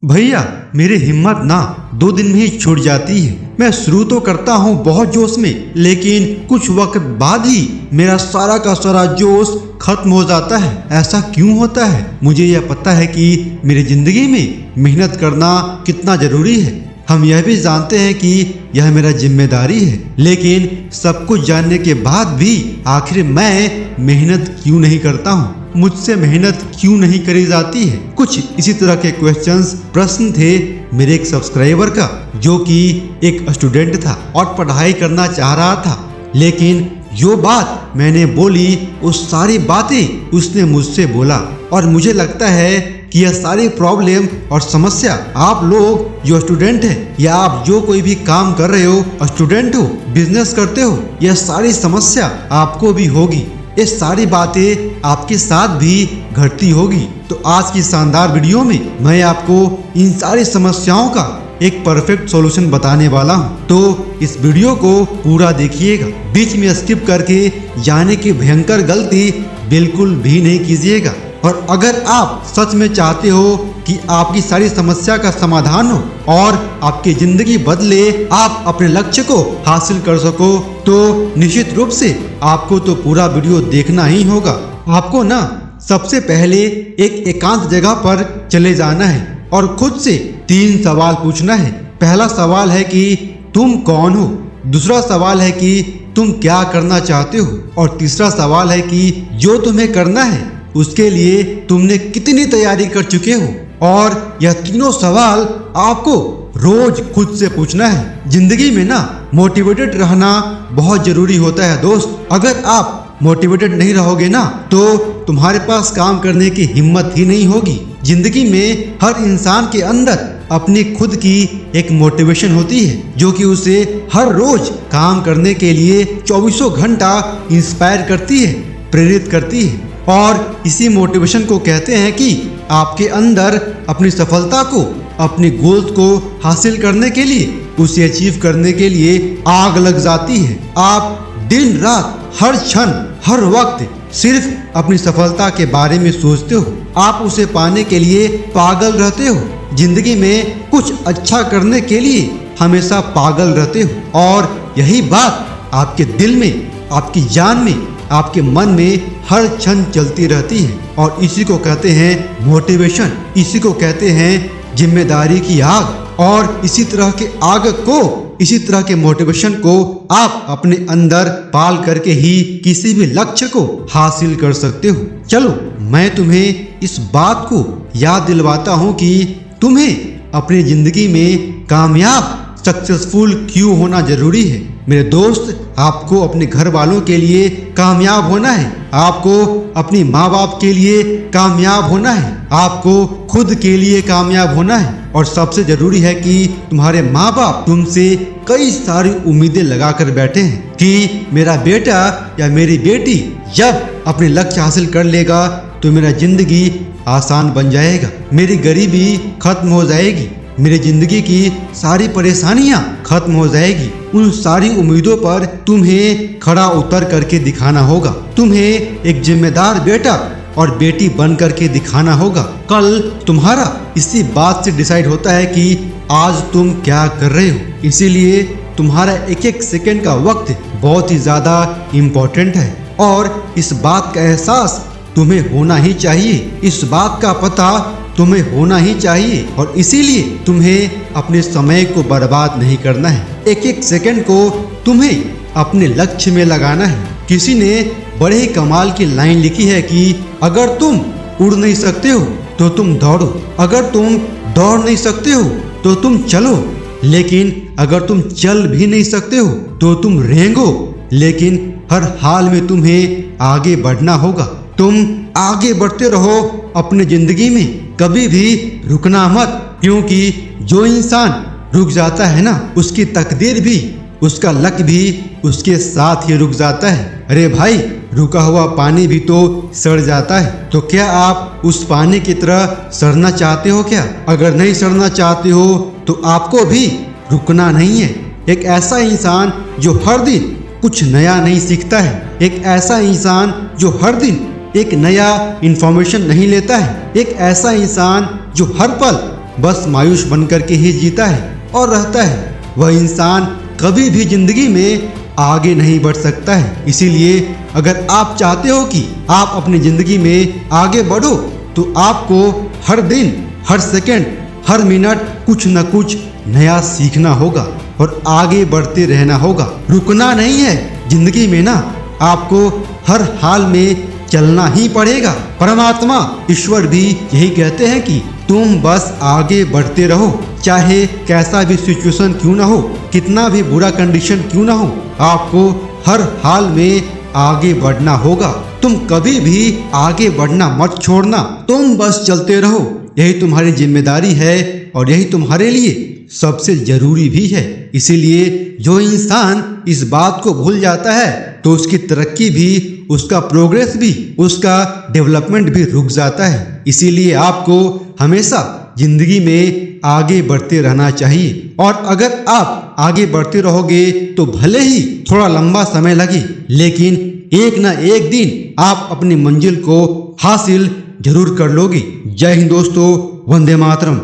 भैया मेरी हिम्मत ना 2 दिन में ही छूट जाती है। मैं शुरू तो करता हूँ बहुत जोश में, लेकिन कुछ वक्त बाद ही मेरा सारा का सारा जोश खत्म हो जाता है। ऐसा क्यों होता है? मुझे यह पता है कि मेरी जिंदगी में मेहनत करना कितना जरूरी है। हम यह भी जानते हैं कि यह मेरा जिम्मेदारी है, लेकिन सब कुछ जानने के बाद भी आखिर मैं मेहनत क्यों नहीं करता हूँ? मुझसे मेहनत क्यों नहीं करी जाती है? कुछ इसी तरह के प्रश्न थे मेरे एक सब्सक्राइबर का, जो कि एक स्टूडेंट था और पढ़ाई करना चाह रहा था, लेकिन जो बात मैंने बोली वो सारी बातें उसने मुझसे बोला। और मुझे लगता है कि यह सारी प्रॉब्लम और समस्या आप लोग जो स्टूडेंट है या आप जो कोई भी काम कर रहे हो, स्टूडेंट हो, बिजनेस करते हो, यह सारी समस्या आपको भी होगी। ये सारी बातें आपके साथ भी घटती होगी। तो आज की शानदार वीडियो में मैं आपको इन सारी समस्याओं का एक परफेक्ट सॉल्यूशन बताने वाला हूँ। तो इस वीडियो को पूरा देखिएगा, बीच में स्किप करके जाने की भयंकर गलती बिल्कुल भी नहीं कीजिएगा। और अगर आप सच में चाहते हो कि आपकी सारी समस्या का समाधान हो और आपकी जिंदगी बदले, आप अपने लक्ष्य को हासिल कर सको, तो निश्चित रूप से आपको तो पूरा वीडियो देखना ही होगा। आपको ना सबसे पहले एक एकांत जगह पर चले जाना है और खुद से 3 सवाल पूछना है। पहला सवाल है कि तुम कौन हो, दूसरा सवाल है कि तुम क्या करना चाहते हो, और तीसरा सवाल है कि जो तुम्हें करना है उसके लिए तुमने कितनी तैयारी कर चुके हो। और यह तीनों सवाल आपको रोज खुद से पूछना है। जिंदगी में ना मोटिवेटेड रहना बहुत जरूरी होता है दोस्त। अगर आप मोटिवेटेड नहीं रहोगे ना, तो तुम्हारे पास काम करने की हिम्मत ही नहीं होगी। जिंदगी में हर इंसान के अंदर अपनी खुद की एक मोटिवेशन होती है, जो कि उसे हर रोज काम करने के लिए 24 घंटा इंस्पायर करती है, प्रेरित करती है। और इसी मोटिवेशन को कहते हैं कि आपके अंदर अपनी सफलता को, अपनी गोल्स को हासिल करने के लिए, उसे अचीव करने के लिए आग लग जाती है। आप दिन रात, हर क्षण, हर वक्त सिर्फ अपनी सफलता के बारे में सोचते हो। आप उसे पाने के लिए पागल रहते हो। जिंदगी में कुछ अच्छा करने के लिए हमेशा पागल रहते हो। और यही बात आपके दिल में, आपकी जान में, आपके मन में हर क्षण चलती रहती है। और इसी को कहते हैं मोटिवेशन, इसी को कहते हैं जिम्मेदारी की आग। और इसी तरह के आग को, इसी तरह के मोटिवेशन को आप अपने अंदर पाल करके ही किसी भी लक्ष्य को हासिल कर सकते हो। चलो मैं तुम्हें इस बात को याद दिलवाता हूँ कि तुम्हें अपनी जिंदगी में कामयाब, सक्सेसफुल क्यों होना जरूरी है। मेरे दोस्त, आपको अपने घर वालों के लिए कामयाब होना है, आपको अपनी माँ बाप के लिए कामयाब होना है, आपको खुद के लिए कामयाब होना है। और सबसे जरूरी है कि तुम्हारे माँ बाप तुमसे कई सारी उम्मीदें लगा कर बैठे हैं कि मेरा बेटा या मेरी बेटी जब अपने लक्ष्य हासिल कर लेगा तो मेरा जिंदगी आसान बन जाएगा, मेरी गरीबी खत्म हो जाएगी, मेरी जिंदगी की सारी परेशानियां खत्म हो जाएगी। उन सारी उम्मीदों पर तुम्हें खड़ा उतर करके दिखाना होगा। तुम्हें एक जिम्मेदार बेटा और बेटी बन करके दिखाना होगा। कल तुम्हारा इसी बात से डिसाइड होता है कि आज तुम क्या कर रहे हो। इसीलिए तुम्हारा एक एक सेकंड का वक्त बहुत ही ज्यादा इम्पोर्टेंट है। और इस बात का एहसास तुम्हें होना ही चाहिए, इस बात का पता तुम्हें होना ही चाहिए। और इसीलिए तुम्हें अपने समय को बर्बाद नहीं करना है। एक एक सेकंड को तुम्हें अपने लक्ष्य में लगाना है। किसी ने बड़े ही कमाल की लाइन लिखी है कि अगर तुम उड़ नहीं सकते हो तो तुम दौड़ो, अगर तुम दौड़ नहीं सकते हो तो तुम चलो, लेकिन अगर तुम चल भी नहीं सकते हो तो तुम रेंगो। लेकिन हर हाल में तुम्हें आगे बढ़ना होगा। तुम आगे बढ़ते रहो अपने जिंदगी में, कभी भी रुकना मत, क्योंकि जो इंसान रुक जाता है ना, उसकी तकदीर भी, उसका लक भी उसके साथ ही रुक जाता है। अरे भाई, रुका हुआ पानी भी तो सड़ जाता है। तो क्या आप उस पानी की तरह सड़ना चाहते हो क्या? अगर नहीं सड़ना चाहते हो तो आपको भी रुकना नहीं है। एक ऐसा इंसान जो हर दिन कुछ नया नहीं सीखता है, एक ऐसा इंसान जो हर दिन एक नया इंफॉर्मेशन नहीं लेता है, एक ऐसा इंसान जो हर पल बस मायूस बनकर के ही जीता है और रहता है, वह इंसान कभी भी जिंदगी में आगे नहीं बढ़ सकता है। इसीलिए अगर आप चाहते हो कि आप अपनी जिंदगी में आगे बढ़ो तो आपको हर दिन, हर सेकंड, हर मिनट कुछ न कुछ नया सीखना होगा और आगे बढ़ते रहना होगा। रुकना नहीं है जिंदगी में ना, आपको हर हाल में चलना ही पड़ेगा। परमात्मा ईश्वर भी यही कहते हैं कि तुम बस आगे बढ़ते रहो, चाहे कैसा भी सिचुएशन क्यों ना हो, कितना भी बुरा कंडीशन क्यों ना हो, आपको हर हाल में आगे बढ़ना होगा। तुम कभी भी आगे बढ़ना मत छोड़ना, तुम बस चलते रहो। यही तुम्हारी जिम्मेदारी है और यही तुम्हारे लिए सबसे जरूरी भी है। इसीलिए जो इंसान इस बात को भूल जाता है तो उसकी तरक्की भी, उसका प्रोग्रेस भी, उसका डेवलपमेंट भी रुक जाता है। इसीलिए आपको हमेशा जिंदगी में आगे बढ़ते रहना चाहिए और अगर आप आगे बढ़ते रहोगे तो भले ही थोड़ा लंबा समय लगे, लेकिन एक ना एक दिन आप अपनी मंजिल को हासिल जरूर कर लोगे। जय हिंद दोस्तों, वंदे मातरम।